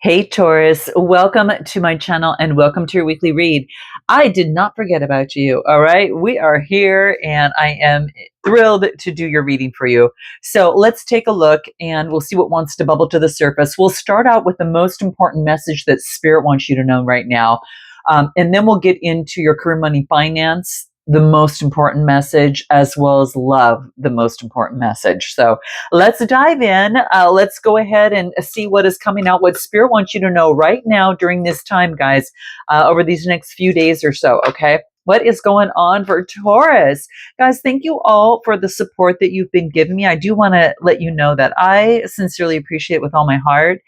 Hey Taurus, welcome to my channel and welcome to your weekly read. I did not forget about you, all right? We are here and I am thrilled to do your reading for you. So let's take a look and we'll see what wants to bubble to the surface. We'll start out with the most important message that Spirit wants you to know right now. And then we'll get into your career, money, finance, the most important message, as well as love, the most important message. So let's dive in. Let's go ahead and see what is coming out, what Spirit wants you to know right now during this time, guys, over these next few days or so, okay? What is going on for Taurus? Guys, thank you all for the support that you've been giving me. I do want to let you know that I sincerely appreciate it with all my heart.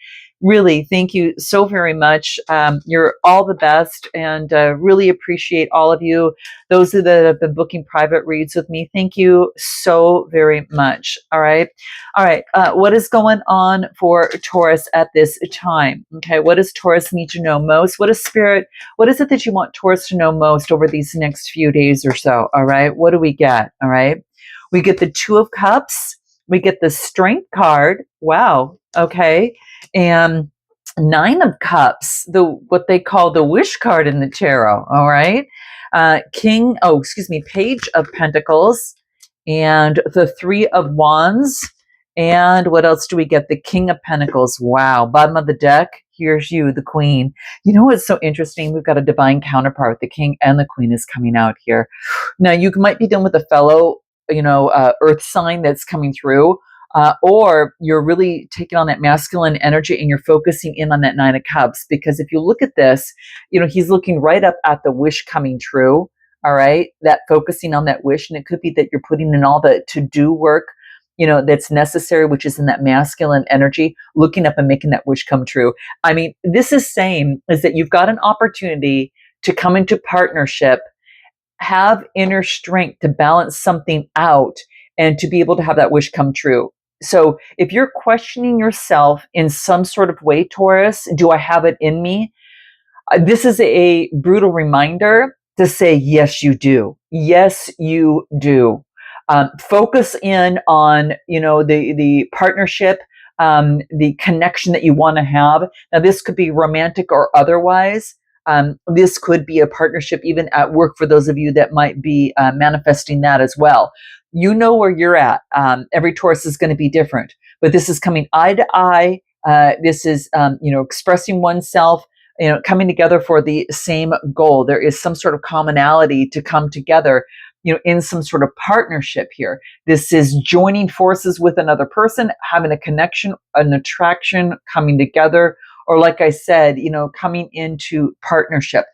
Really, thank you so very much. You're all the best and really appreciate all of you. Those that have been booking private reads with me, thank you so very much. All right. All right. What is going on for Taurus at this time? Okay. What does Taurus need to know most? What is Spirit? What is it that you want Taurus to know most over these next few days or so? All right. What do we get? All right. We get the Two of Cups. We get the Strength card. Wow. Okay. And Nine of Cups, what they call the wish card in the tarot. All right. Page of Pentacles and the Three of Wands. And what else do we get? The King of Pentacles. Wow. Bottom of the deck. Here's you, the Queen. You know what's so interesting? We've got a divine counterpart. The King and the Queen is coming out here. Now, you might be dealing with a fellow, earth sign that's coming through. Or you're really taking on that masculine energy and you're focusing in on that Nine of Cups. Because if you look at this, he's looking right up at the wish coming true. All right. That focusing on that wish. And it could be that you're putting in all the to-do work, that's necessary, which is in that masculine energy, looking up and making that wish come true. I mean, this is saying is that you've got an opportunity to come into partnership, have inner strength to balance something out and to be able to have that wish come true. So if you're questioning yourself in some sort of way, Taurus, do I have it in me? This is a brutal reminder to say, yes, you do. Yes, you do. Focus in on, the partnership, the connection that you want to have. Now, this could be romantic or otherwise. This could be a partnership even at work for those of you that might be manifesting that as well. You know where you're at. Every Taurus is going to be different, but this is coming eye to eye. This is, expressing oneself, coming together for the same goal. There is some sort of commonality to come together, in some sort of partnership here. This is joining forces with another person, having a connection, an attraction, coming together, or like I said, coming into partnership.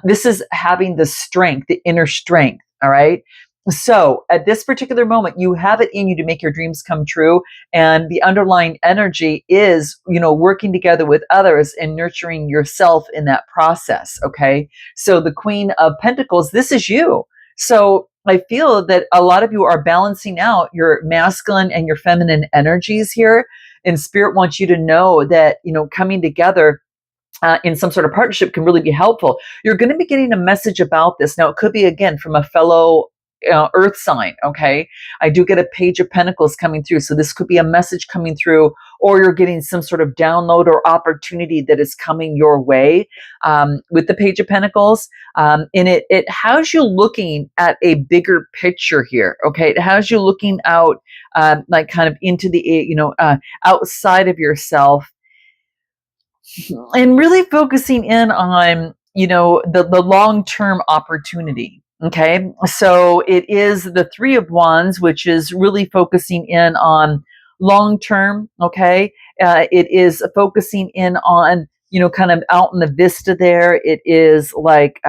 This is having the strength, the inner strength. All right. So at this particular moment, you have it in you to make your dreams come true. And the underlying energy is, working together with others and nurturing yourself in that process. Okay. So the Queen of Pentacles, this is you. So I feel that a lot of you are balancing out your masculine and your feminine energies here. And Spirit wants you to know that, coming together in some sort of partnership can really be helpful. You're going to be getting a message about this. Now, it could be, again, from a fellow earth sign. Okay. I do get a Page of Pentacles coming through. So this could be a message coming through, or you're getting some sort of download or opportunity that is coming your way with the Page of Pentacles. And it has you looking at a bigger picture here. Okay. It has you looking out, like kind of into the, outside of yourself and really focusing in on, the long-term opportunity. Okay, so it is the Three of Wands, which is really focusing in on long term. Okay, it is focusing in on, kind of out in the vista there. It is like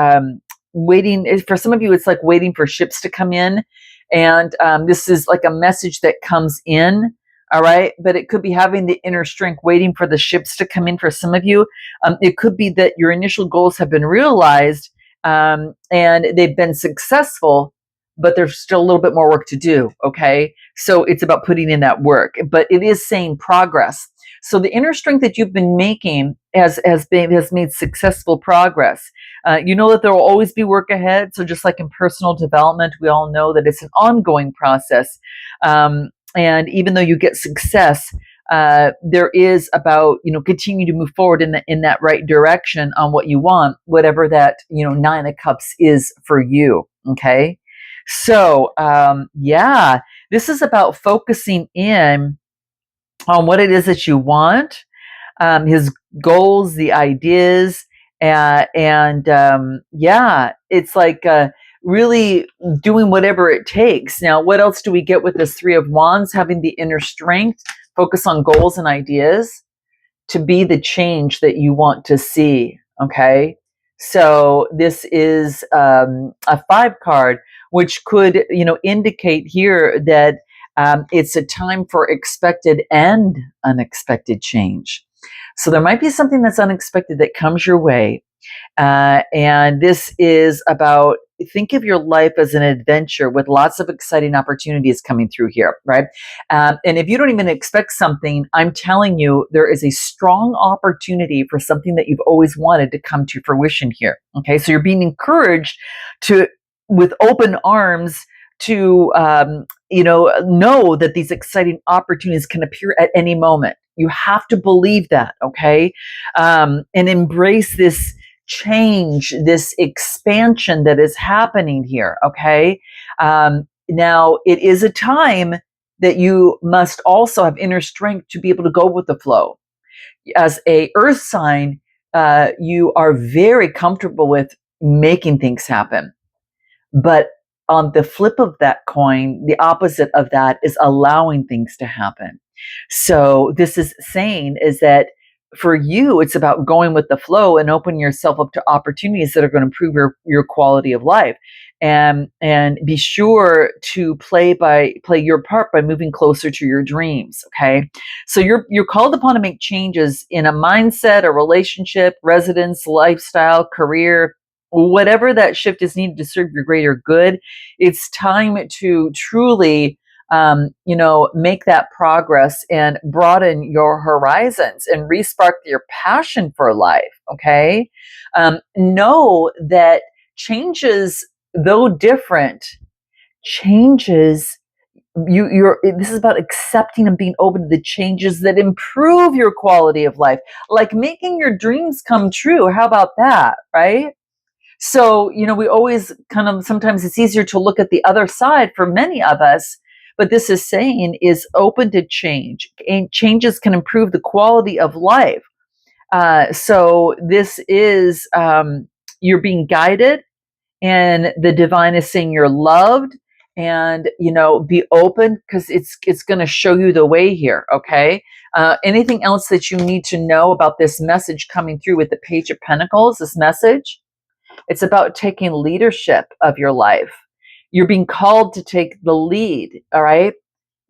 waiting for some of you. It's like waiting for ships to come in, and this is like a message that comes in. All right, but it could be having the inner strength, waiting for the ships to come in. For some of you, it could be that your initial goals have been realized. And they've been successful, but there's still a little bit more work to do. Okay. So it's about putting in that work, but it is saying progress. So the inner strength that you've been making has made successful progress. You know that there will always be work ahead. So just like in personal development, we all know that it's an ongoing process. And even though you get success, there is about, continue to move forward in that right direction on what you want, whatever that, Nine of Cups is for you. Okay. So, yeah, this is about focusing in on what it is that you want, his goals, the ideas, and yeah, it's like really doing whatever it takes. Now, what else do we get with this Three of Wands? Having the inner strength, focus on goals and ideas to be the change that you want to see. Okay, so this is a 5 card, which could indicate here that it's a time for expected and unexpected change. So there might be something that's unexpected that comes your way. And this is about, think of your life as an adventure with lots of exciting opportunities coming through here, right? And if you don't even expect something, I'm telling you, there is a strong opportunity for something that you've always wanted to come to fruition here. Okay, so you're being encouraged to, with open arms, to know that these exciting opportunities can appear at any moment. You have to believe that, okay, and embrace this change, this expansion that is happening here. Okay, now it is a time that you must also have inner strength to be able to go with the flow. As a earth sign, you are very comfortable with making things happen, but on the flip of that coin, the opposite of that is allowing things to happen. So this is saying is that for you, it's about going with the flow and opening yourself up to opportunities that are going to improve your quality of life. And be sure to play your part by moving closer to your dreams. Okay. So you're called upon to make changes in a mindset, a relationship, residence, lifestyle, career, whatever that shift is needed to serve your greater good. It's time to truly make that progress and broaden your horizons and respark your passion for life. Okay. Know that changes, though different, changes, this is about accepting and being open to the changes that improve your quality of life, like making your dreams come true. How about that? Right. So, we always sometimes it's easier to look at the other side for many of us, but this is saying is open to change, and changes can improve the quality of life. So this is, you're being guided, and the divine is saying you're loved, and, be open because it's going to show you the way here. Okay. Anything else that you need to know about this message coming through with the Page of Pentacles, this message? It's about taking leadership of your life. You're being called to take the lead. All right.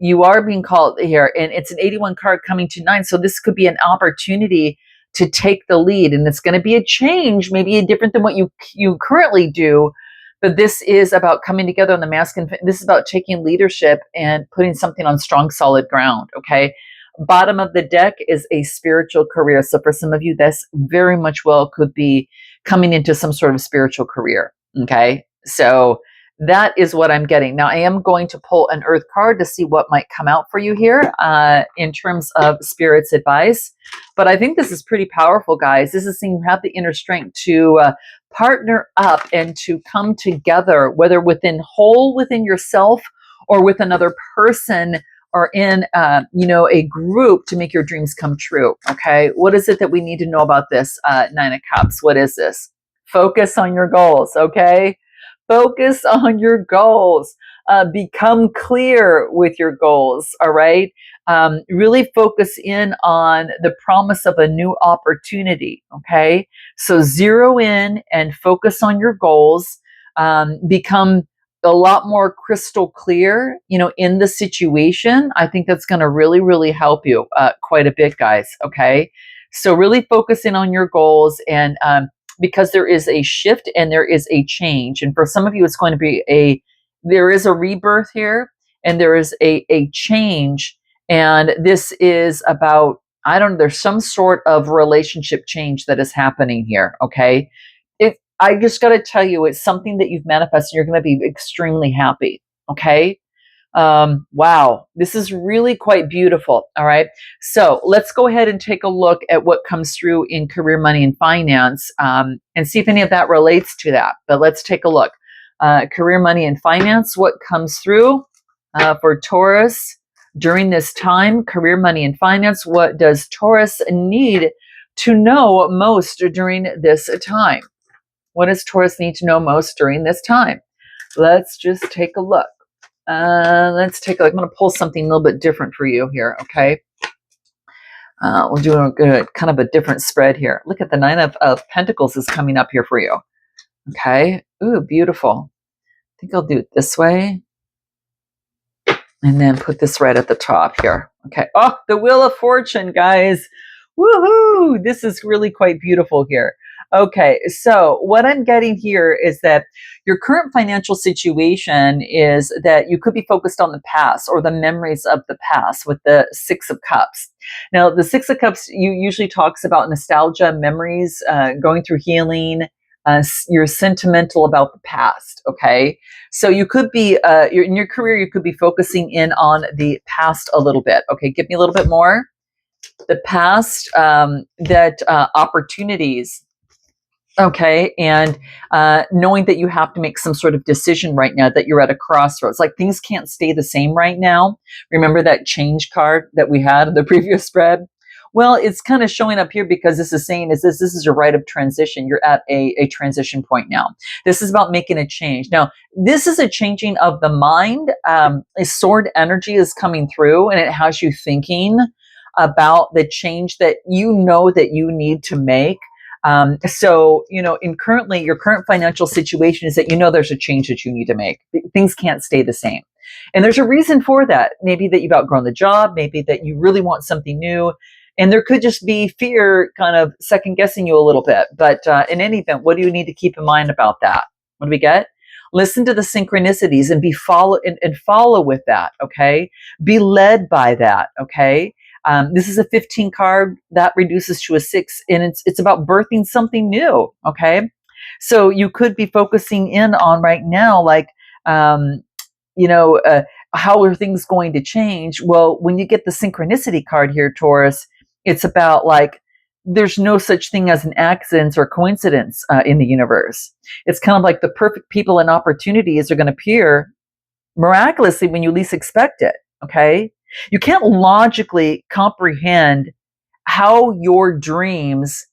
You are being called here, and it's an 81 card coming to 9. So this could be an opportunity to take the lead, and it's going to be a change, maybe different than what you currently do. But this is about coming together on the masculine. This is about taking leadership and putting something on strong, solid ground. Okay. Bottom of the deck is a spiritual career. So for some of you, this very much well could be coming into some sort of spiritual career. Okay. So that is what I'm getting. Now I am going to pull an earth card to see what might come out for you here in terms of spirit's advice. But I think this is pretty powerful, guys. This is saying you have the inner strength to partner up and to come together, whether within yourself or with another person, or in a group, to make your dreams come true. Okay, what is it that we need to know about this Nine of Cups? What is this? Focus on your goals. Okay, focus on your goals. Become clear with your goals. All right, really focus in on the promise of a new opportunity. Okay, so zero in and focus on your goals. Become a lot more crystal clear, in the situation. I think that's going to really, really help you quite a bit, guys. Okay. So really focus in on your goals, and because there is a shift and there is a change. And for some of you, it's going to be there is a rebirth here, and there is a change. And this is about, there's some sort of relationship change that is happening here. Okay. I just got to tell you, it's something that you've manifested. You're going to be extremely happy. Okay. Wow, this is really quite beautiful. All right. So let's go ahead and take a look at what comes through in career, money, and finance, and see if any of that relates to that. But let's take a look. Career, money, and finance, what comes through for Taurus during this time? Career, money, and finance, what does Taurus need to know most during this time? What does Taurus need to know most during this time? Let's just take a look. Let's take a look. I'm going to pull something a little bit different for you here, okay? We'll do a good, kind of a different spread here. Look at the Nine of Pentacles is coming up here for you, okay? Ooh, beautiful. I think I'll do it this way. And then put this right at the top here, okay? Oh, the Wheel of Fortune, guys. Woohoo! This is really quite beautiful here. Okay, so what I'm getting here is that your current financial situation is that you could be focused on the past or the memories of the past with the Six of Cups. Now, the Six of Cups usually talks about nostalgia, memories, going through healing. You're sentimental about the past, okay? So you could be, in your career, you could be focusing in on the past a little bit. Okay, give me a little bit more. The past, opportunities, okay, and knowing that you have to make some sort of decision right now, that you're at a crossroads. Like things can't stay the same right now. Remember that change card that we had in the previous spread? Well, it's kind of showing up here because this is saying this is your rite of transition. You're at a transition point now. This is about making a change. Now, this is a changing of the mind. A sword energy is coming through and it has you thinking about the change that you know that you need to make. So, in your current financial situation is that there's a change that you need to make. Things can't stay the same. And there's a reason for that. Maybe that you've outgrown the job, maybe that you really want something new. And there could just be fear kind of second guessing you a little bit. But in any event, what do you need to keep in mind about that? What do we get? Listen to the synchronicities and follow with that, okay? Be led by that, okay? This is a 15 card that reduces to a 6, and it's about birthing something new, okay? So you could be focusing in on right now, like, how are things going to change? Well, when you get the synchronicity card here, Taurus, it's about like, there's no such thing as an accident or coincidence in the universe. It's kind of like the perfect people and opportunities are going to appear miraculously when you least expect it, okay? You can't logically comprehend how your dreams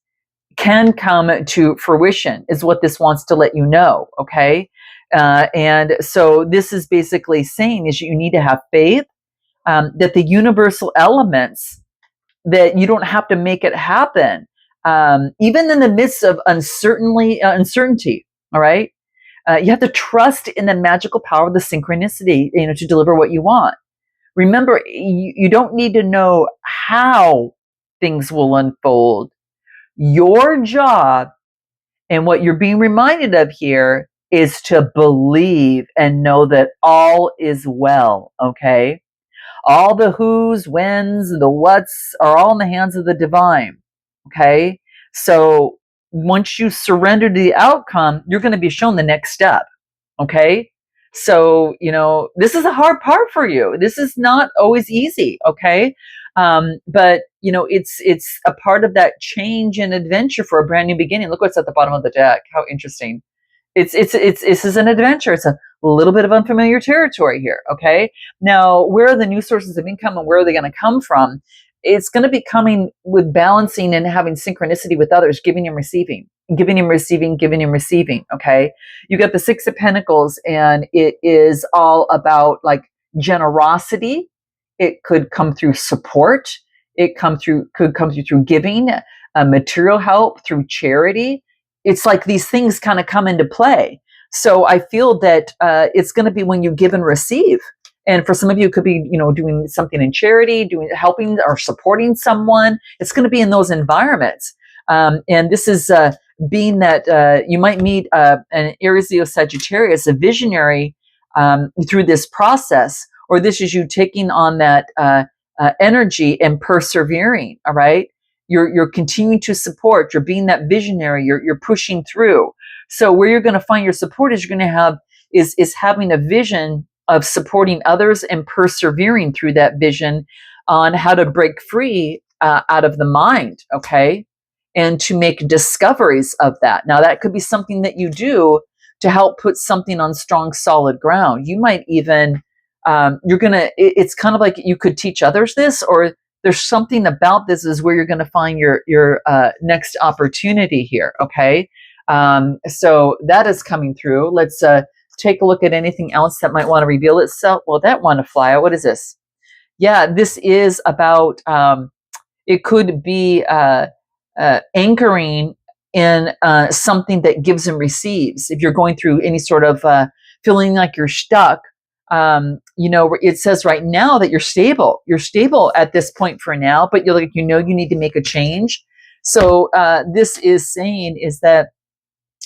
can come to fruition is what this wants to let you know, okay? And so this is basically saying is you need to have faith that the universal elements, that you don't have to make it happen, even in the midst of uncertainty, all right? You have to trust in the magical power of the synchronicity, to deliver what you want. Remember, you don't need to know how things will unfold. Your job and what you're being reminded of here is to believe and know that all is well, okay? All the who's, when's, the what's are all in the hands of the divine, okay? So once you surrender to the outcome, you're going to be shown the next step, okay? So, this is a hard part for you. This is not always easy, okay? But, it's a part of that change and adventure for a brand new beginning. Look what's at the bottom of the deck. How interesting. This is an adventure. It's a little bit of unfamiliar territory here, okay? Now, where are the new sources of income and where are they going to come from? It's going to be coming with balancing and having synchronicity with others, giving and receiving, giving and receiving, giving and receiving, okay? You got the Six of Pentacles, and it is all about like generosity. It could come through support. It could come through giving, material help, through charity. It's like these things kind of come into play. So I feel that it's going to be when you give and receive. And for some of you, it could be, doing something in charity, helping or supporting someone. It's going to be in those environments. And this is being that you might meet an Aries, Leo, Sagittarius, a visionary through this process, or this is you taking on that energy and persevering. All right, you're continuing to support. You're being that visionary. You're pushing through. So where you're going to find your support is you're going to have is having a vision of supporting others and persevering through that vision on how to break free out of the mind, okay? And to make discoveries of that. Now, that could be something that you do to help put something on strong, solid ground. You might even, it's kind of like you could teach others this, or there's something about this is where you're going to find your next opportunity here, okay? So that is coming through. Let's take a look at anything else that might want to reveal itself. Well, that want to fly out. What is this? Yeah, this is about, it could be anchoring in something that gives and receives. If you're going through any sort of feeling like you're stuck, it says right now that you're stable. You're stable at this point for now, but you're like, you need to make a change. So this is saying is that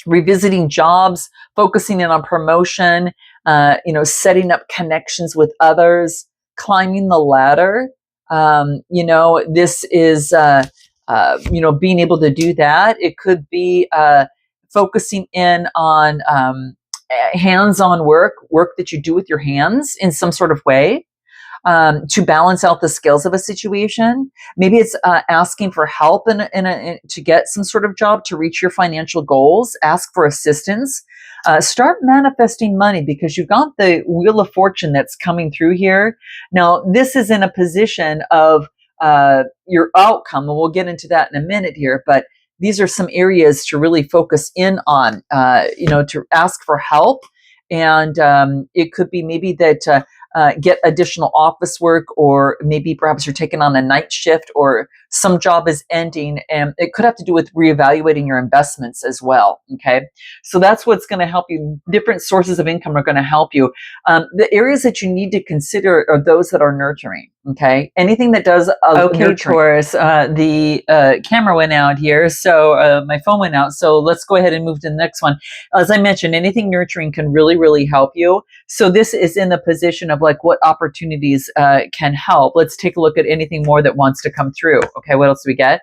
revisiting jobs, focusing in on promotion, setting up connections with others, climbing the ladder. This is, being able to do that. It could be focusing in on hands-on work that you do with your hands in some sort of way. To balance out the skills of a situation. Maybe it's asking for help to get some sort of job to reach your financial goals. Ask for assistance. Start manifesting money because you've got the Wheel of Fortune that's coming through here. Now, this is in a position of your outcome, and we'll get into that in a minute here, but these are some areas to really focus in on, to ask for help. And it could be maybe that get additional office work, or maybe perhaps you're taking on a night shift, or some job is ending, and it could have to do with reevaluating your investments as well. Okay, so that's what's going to help you. Different sources of income are going to help you. The areas that you need to consider are those that are nurturing. Okay, anything that does nurturing. Taurus, the camera went out here, so my phone went out. So let's go ahead and move to the next one. As I mentioned, anything nurturing can really, really help you. So this is in the position of like what opportunities can help. Let's take a look at anything more that wants to come through. Okay, what else do we get?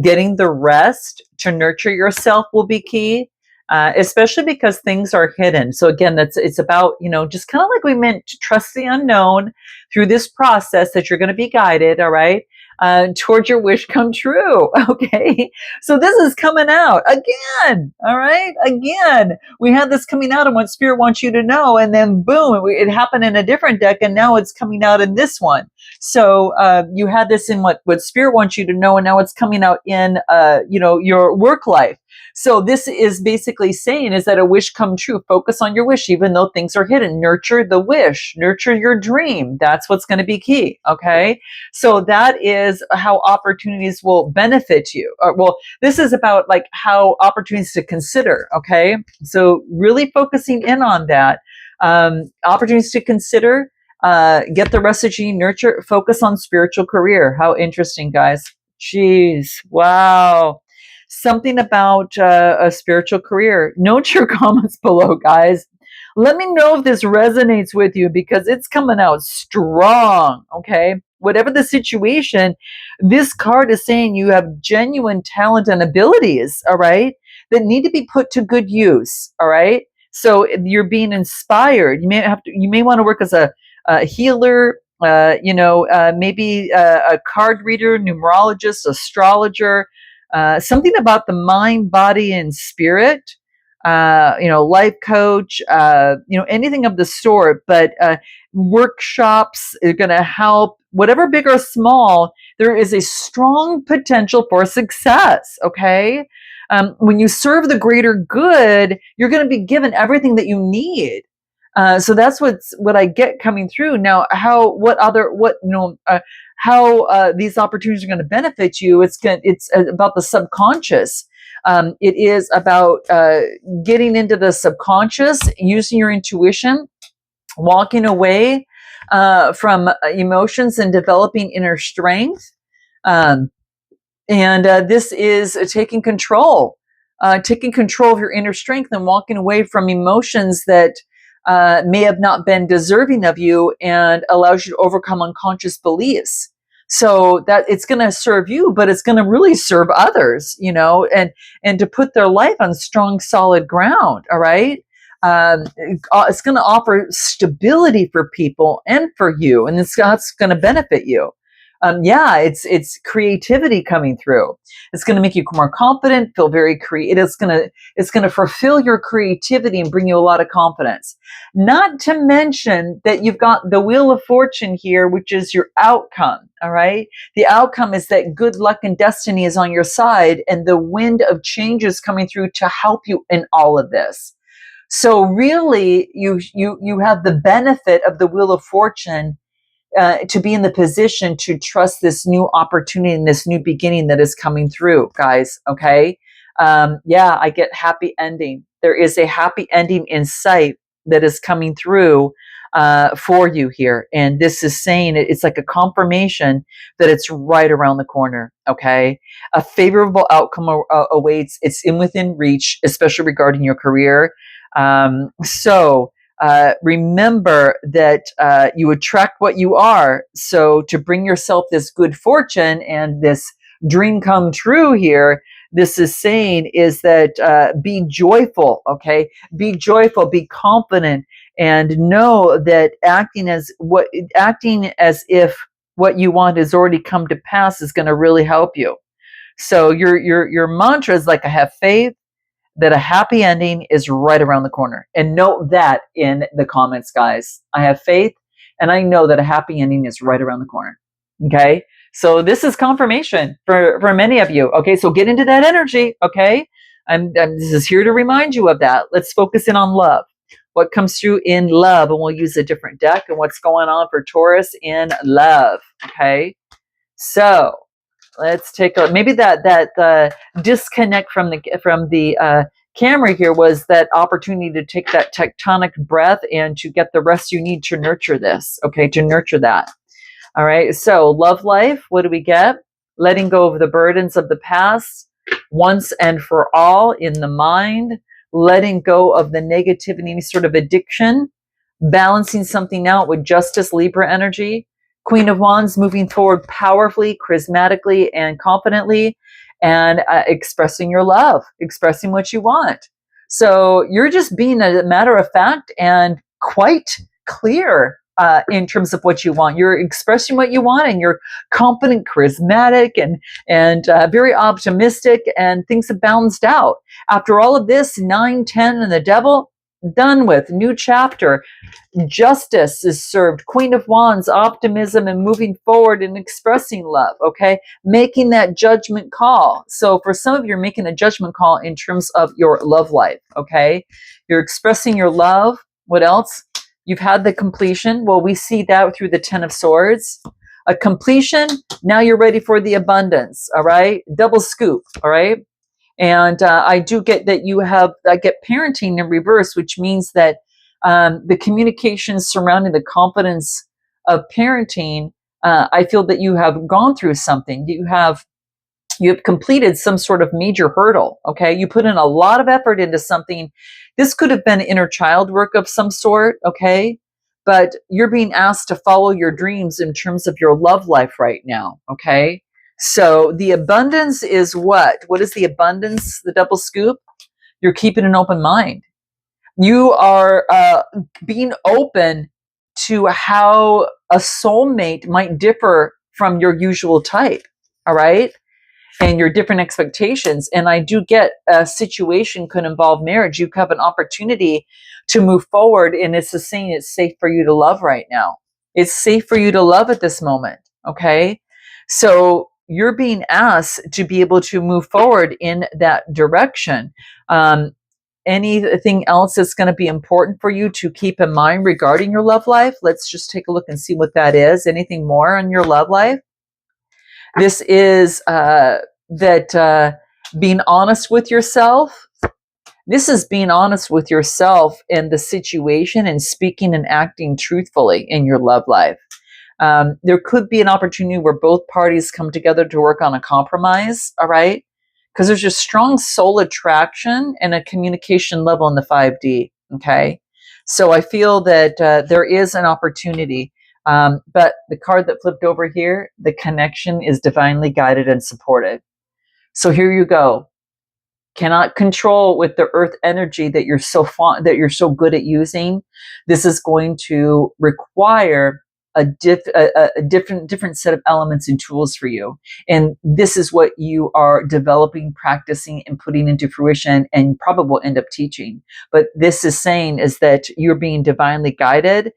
Getting the rest to nurture yourself will be key, especially because things are hidden. So again, it's about, just kind of like we meant to trust the unknown through this process that you're going to be guided, all right, towards your wish come true. Okay, so this is coming out again. All right, again, we had this coming out and what Spirit wants you to know, and then boom, it happened in a different deck, and now it's coming out in this one. So you had this in what Spirit wants you to know, and now it's coming out in your work life. So this is basically saying is that a wish come true. Focus on your wish, even though things are hidden. Nurture the wish. Nurture your dream. That's what's going to be key. Okay. So that is how opportunities will benefit you. Well, this is about like how opportunities to consider. Okay. So really focusing in on that. Opportunities to consider. Get the rest that you nurture. Focus on spiritual career. How interesting, guys. Jeez. Wow. Something about a spiritual career. Note your comments below, guys. Let me know if this resonates with you because it's coming out strong, okay? Whatever the situation, this card is saying you have genuine talent and abilities, all right, that need to be put to good use, all right? So you're being inspired. You may want to work as a healer, maybe a card reader, numerologist, astrologer, something about the mind, body, and spirit, life coach, anything of the sort, but workshops are going to help, whatever big or small, there is a strong potential for success, okay? When you serve the greater good, you're going to be given everything that you need. So that's what I get coming through. Now, how these opportunities are going to benefit you? It's about the subconscious. It is about getting into the subconscious, using your intuition, walking away from emotions, and developing inner strength. And this is taking control of your inner strength and walking away from emotions that may have not been deserving of you, and allows you to overcome unconscious beliefs. So that it's going to serve you, but it's going to really serve others, and to put their life on strong, solid ground. All right. It's going to offer stability for people and for you, and that's going to benefit you. Yeah, it's creativity coming through. It's going to make you more confident, feel very creative. It's going to fulfill your creativity and bring you a lot of confidence. Not to mention that you've got the Wheel of Fortune here, which is your outcome. All right, the outcome is that good luck and destiny is on your side, and the wind of change is coming through to help you in all of this. So really, you have the benefit of the Wheel of Fortune to be in the position to trust this new opportunity and this new beginning that is coming through, guys. Okay. Yeah, I get happy ending. There is a happy ending in sight that is coming through for you here. And this is saying it's like a confirmation that it's right around the corner. Okay. A favorable outcome awaits. It's within reach, especially regarding your career. Remember that you attract what you are. So to bring yourself this good fortune and this dream come true here, this is saying is that be joyful, okay? Be joyful, be confident, and know that acting as if what you want has already come to pass is going to really help you. So your mantra is like, I have faith that a happy ending is right around the corner. And note that in the comments, guys. I have faith and I know that a happy ending is right around the corner. Okay. So this is confirmation for many of you. Okay. So get into that energy. Okay. This is here to remind you of that. Let's focus in on love. What comes through in love, and we'll use a different deck, and what's going on for Taurus in love. Okay. So let's take a maybe that disconnect from the camera here was that opportunity to take that tectonic breath and to get the rest you need to nurture this. Okay, to nurture that. All right. So love life. What do we get? Letting go of the burdens of the past once and for all in the mind. Letting go of the negativity, any sort of addiction. Balancing something out with justice, Libra energy. Queen of Wands, moving forward powerfully, charismatically, and confidently, and expressing your love, expressing what you want. So you're just being a matter of fact and quite clear in terms of what you want. You're expressing what you want, and you're confident, charismatic, and very optimistic, and things have balanced out. After all of this, 9, 10, and the devil, done with, new chapter. Justice is served. Queen of Wands, optimism and moving forward and expressing love. Okay. Making that judgment call. So for some of you, you're making a judgment call in terms of your love life. Okay. You're expressing your love. What else? You've had the completion. Well, we see that through the 10 of Swords. A completion. Now you're ready for the abundance. All right. Double scoop. All right. And I do get that I get parenting in reverse, which means that the communications surrounding the confidence of parenting, I feel that you have gone through something. You have completed some sort of major hurdle. Okay. You put in a lot of effort into something. This could have been inner child work of some sort. Okay. But you're being asked to follow your dreams in terms of your love life right now. Okay. So the abundance is what? What is the abundance, the double scoop? You're keeping an open mind. You are being open to how a soulmate might differ from your usual type. All right. And your different expectations. And I do get a situation could involve marriage. You have an opportunity to move forward. And it's just saying it's safe for you to love right now. It's safe for you to love at this moment. Okay. So you're being asked to be able to move forward in that direction. Anything else that's going to be important for you to keep in mind regarding your love life? Let's just take a look and see what that is. Anything more on your love life? This is being honest with yourself. This is being honest with yourself in the situation and speaking and acting truthfully in your love life. There could be an opportunity where both parties come together to work on a compromise, all right? Because there's just strong soul attraction and a communication level in the 5D, okay? So I feel that there is an opportunity. But the card that flipped over here, the connection is divinely guided and supported. So here you go. cannot control with the earth energy that you're so that you're so good at using. This is going to require a different set of elements and tools for you. And this is what you are developing, practicing, and putting into fruition, and probably will end up teaching. But this is saying is that you're being divinely guided.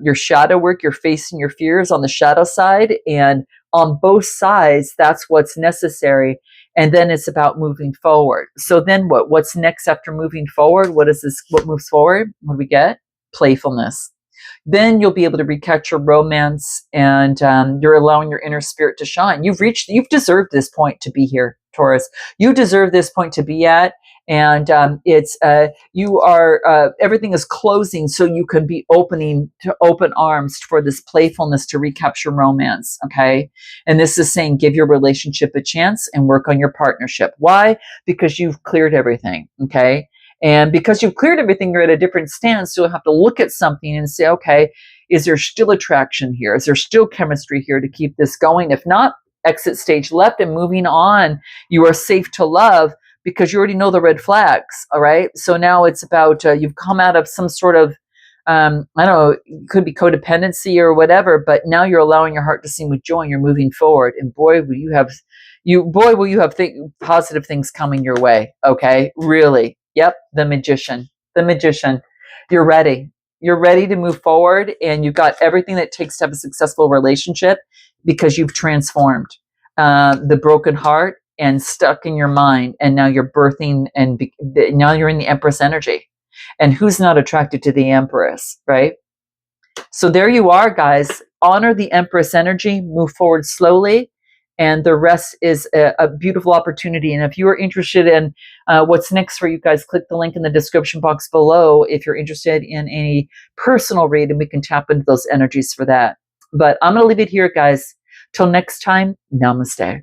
Your shadow work, you're facing your fears on the shadow side, and on both sides, that's what's necessary. And then it's about moving forward. So then what? What's next after moving forward? What is this? What moves forward? What do we get? Playfulness. Then you'll be able to recapture romance, and you're allowing your inner spirit to shine. You've deserved this point to be here, Taurus. You deserve this point to be at, and everything is closing, so you can be opening to open arms for this playfulness to recapture romance. Okay, and this is saying give your relationship a chance and work on your partnership. Why? Because you've cleared everything. Okay. And because you've cleared everything, you're at a different stance. So you'll have to look at something and say, okay, is there still attraction here? Is there still chemistry here to keep this going? If not, exit stage left and moving on. You are safe to love because you already know the red flags. All right. So now it's about you've come out of some sort of, I don't know, it could be codependency or whatever, but now you're allowing your heart to sing with joy and you're moving forward. And boy, will you have positive things coming your way. Okay. Really. Yep, the magician. The magician. You're ready. You're ready to move forward, and you've got everything that it takes to have a successful relationship because you've transformed the broken heart and stuck in your mind, and now you're birthing, and now you're in the Empress energy. And who's not attracted to the Empress, right? So there you are, guys. Honor the Empress energy. Move forward slowly. And the rest is a beautiful opportunity. And if you are interested in what's next for you guys, click the link in the description box below if you're interested in a personal read, and we can tap into those energies for that. But I'm going to leave it here, guys. Till next time, namaste.